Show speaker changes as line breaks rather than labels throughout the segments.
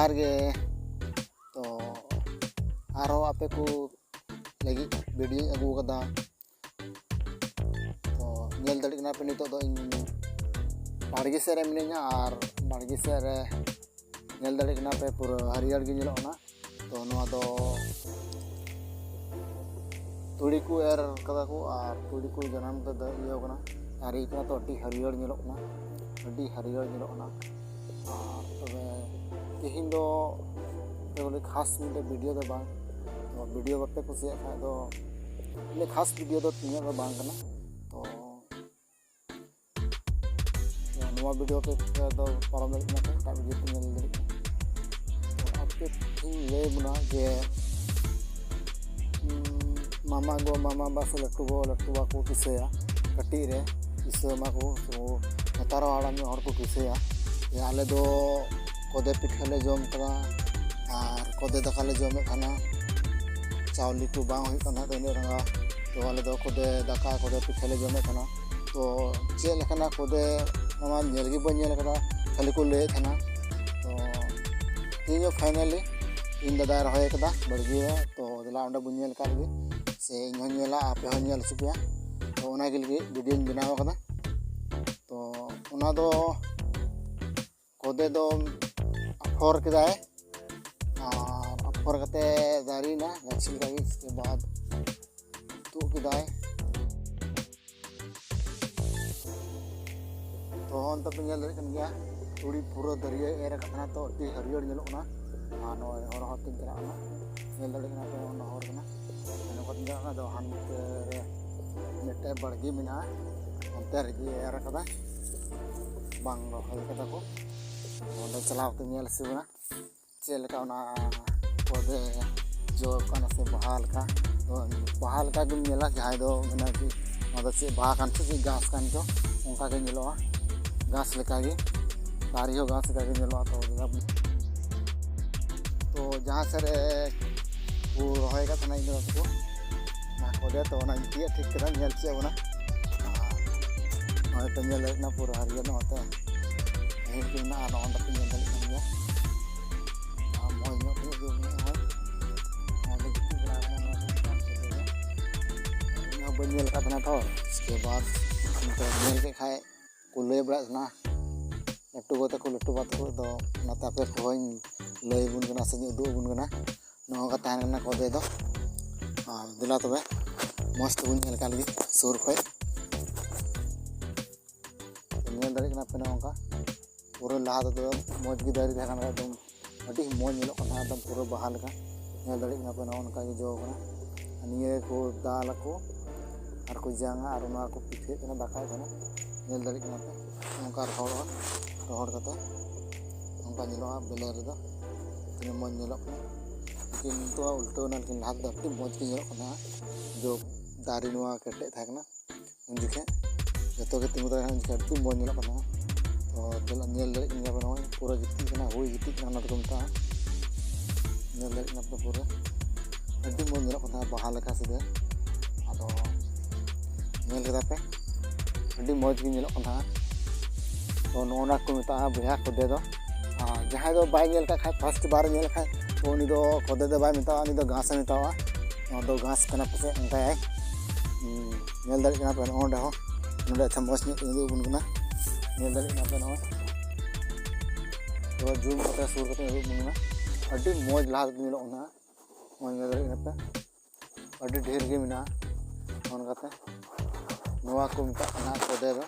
जोहार गे तो आरो आपे को लगी वीडियो अगू कदा तो नेल दड़ी कना पे नितो दो इन बाड़गी से रे मिनेኛ और बाड़गी से रे नेल दड़ी कना पे पूरा हरियर गे नेलोना तो नवा दो तुड़ी को एर कदा को और तुड़ी को जनाम तो इयो कना आरी कना तो अड्डी हरियर नेलोना अड्डी हरियर नेलोना और तबे तिहिन दो बोले खास मिटे वीडियो दो बांग तो वीडियो बापे कुसिया खा दो ले खास वीडियो दो तिना दो बांग कना तो नवा वीडियो के दो परम ना पे ता वीडियो तिना ले तो आपके ले बना जे मामा बस लट्टू को किसेया कटी रे किसे मा को तो नतारो आड़ा में हर को किसेया आले दो कोदे पिठले जम करा और कोदे दाकाले जमे खाना चावली को बांग हुई खाना तो रंगा तो आले दो कोदे दाका कोदे पिठले जमे खाना तो चे लेखाना कोदे नवा नेल गे बन नेल करा खाली को ले खाना तो तीनो फाइनली इन दादा रहे कदा बड़गी तो दला अंडा बुन नेल कर गे से इन नेला आपे हो नेल सुपिया तो ओना गे लगी वीडियो बनाव कदा तो ओना दो कोदे दो अफोर किदाय और अफोर कते दारी ना गाछी लगी इसके बाद तू किदाय तो हम तो पिंजल दरे कन गया थोड़ी पूरा दरिया एर कतना तो अति हरियर नेलोना आ नो हर हतिन करा ना नेल दरे कना पे ओना हर कना नो कन जा दो हानते रे नेटे बड़गी मिना अंते रे एर कदा बांग रोहल कदा को ओंडे चलाव ते नेल सिबना चेलका ओना कोदे जो कना से बहाल का तो बहाल का गुम नेला जहां दो मना कि ओदा से बहा कान से घास कान जो उनका के नेलो घास लेका गे तारियो घास लेका गे नेलो तो जहां से वो रहे का तना इन को ना कोदे तो ना इतिया ठीक करा नेल से ओना और तो नेल ना पूरा हरियर न होता हिंदी ना आना अंडा पिन नेल कनिया मोय नो तो जो ने हो ओले किती बड़ा ना बनेल का तना तो इसके बाद तो नेल के खाए कुले बड़ा ना लट्टू बात को दो नाता पे कोइन लय बुन गना से दो बुन गना नो का तान ना कोदे दो दिला तबे मस्त बुन नेल का लगी सुर खोय नेल दरे कना पे ना पूरा लहा तो मौज की दारी देखा एकदम अभी मौज मिलो एकदम पूरा बहा लगा नेल दरे कना पे ना उनका जो कना निये को दाल को और को जांगा और ना को पिठे कना दाका कना नेल दरे कना पे उनका रोहड़ कते उनका निलो बेले रे दो तीन मौज मिलो कना लेकिन तो उल्टो ना लेकिन लहा तो अति मौज की मिलो कना जो दारी नवा कटे था कना उन दिखे जतो के तिंगु ता अति मौज मिलो कना तो दला नेल दरे कना पे पूरा गिती कना हुई गिती कना तो मता नेल दरे कना पे पूरा अति मौज मिलो कना बहा लेका से आदो नेल कदा पे अति मौज की मिलो कना तो नोना को मता बया कोदे दो जहां दो बाय नेल का खाय फर्स्ट बार नेल खाय तो उनी दो कोदे दो बाय मिता उनी दो घास मिता दो घास कना पे अंका है नेल दरे कना पे ओंडे हो नोडे अच्छा मस्त ने इंदु बुन कना नेल दरे कना पे नो तो जूम कते सुर कते बुन कना अड्डी मौज ला मिलो ना मोय नेल दरे कना पे अड्डी ढेर गे मिना ओन कते नोवा को मिता कना कोदे दो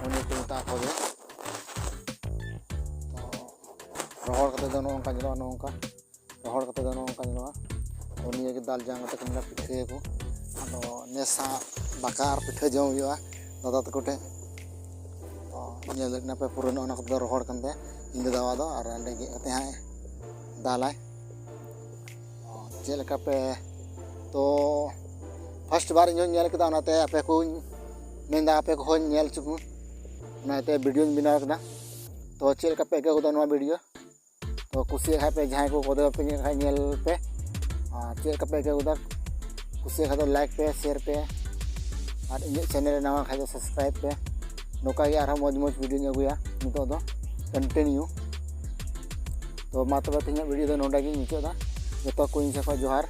उनी को मिता कोदे तो रोहड़ कते दो नोंका जिलो नोंका रोहड़ कते दो नोंका जिलो उनी के दाल जांग कते कना पिठे को आदो नेसा बाकार पिठे जम हुआ दादा तकोटे तो नेल दरे कना पे पूरा ओना को रोहड़ कंदे इन दावा दो और अंडे गे कते हाय दालाय चेलका पे तो फर्स्ट बार इन नेल कदा ओनाते आपे को मेंदा आपे को नेल चुकु नाते वीडियो बिना कदा तो चेलका पे के नो वीडियो तो कुसी है पे जहां को कोदे पे नेल पे चेलका पे के उदा कुसी है तो लाइक पे शेयर पे और इन चैनल नवा खाय तो सब्सक्राइब पे नोका गे आरा मौज वीडियो अगुया नितो दो कंटिन्यू तो मा तबे तेहेᱧाग वीडियो दो नोंडे गिᱧ मुचादा। जतो को इन से खो जोहार।